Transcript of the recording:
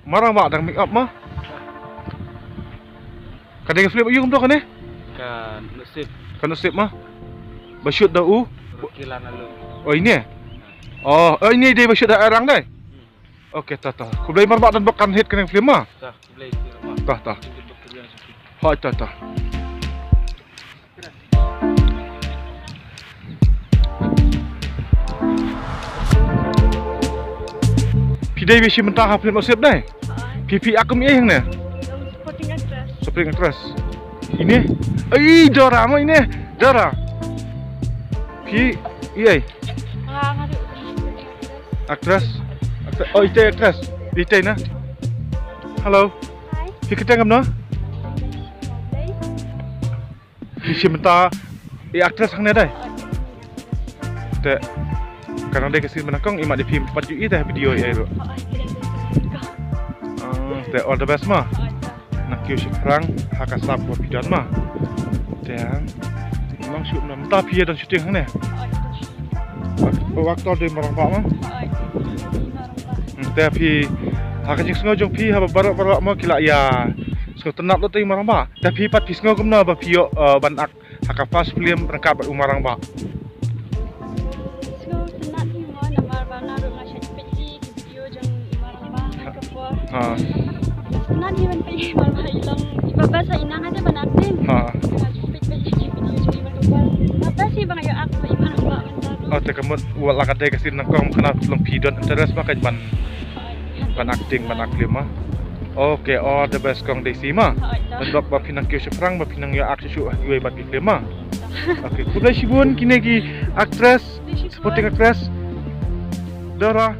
marang mak dang make up mah. Kadang film ayung tu kan eh? Kan nasib Kan nasib mah. Basyut dah wakilan lalu. Oh ini. Oh ini dia basyut dah arang dah. Okey tah. Ku boleh marang dan bakan hit kadang film mah. Tah, boleh kira mah. Tah. Ha tah. Pidai bisi mentah film nasib dah. Pipi aku mi yang ni. Supporting actress. Supporting actress. Ini? Dora mah ini. Dora. Iya. Ngadu Actress. Oh, itu actress. Itu na. Halo. Hai. Kita ngam no? Bisi mentah actress hang ni dah. Te. Karena dia kesini menakong imak di film 4 UI dah video ya itu. Te all the best mah. Nak kau sekarang hakasap buat video mah. Te memang shoot nak mentah pia dan shooting hang ni. Waktu dia marang pak mah. Te pi hakajing sengojong pi haba barak mah kila ya. So tenap tu marang pak. Te pi pat pi sengogum na ba pio ban ak hakapas film rangkap umarang pak. Nanti man pergi malah hilang. Ibabasa inang ada banatin. Apa sih bang ya aku iman enggak mendaru. Oh, teka mo wala ka day kasi nangkong kana tulong pidon interest ba kay ban acting ban aklim mah. Okay, all the best kong Daisy mah. Bendok ba pinang kyo syuprang ba pinang ya aksi syu iwe ba film mah. Okay, kuda sibun kini ki actress supporting actress Dora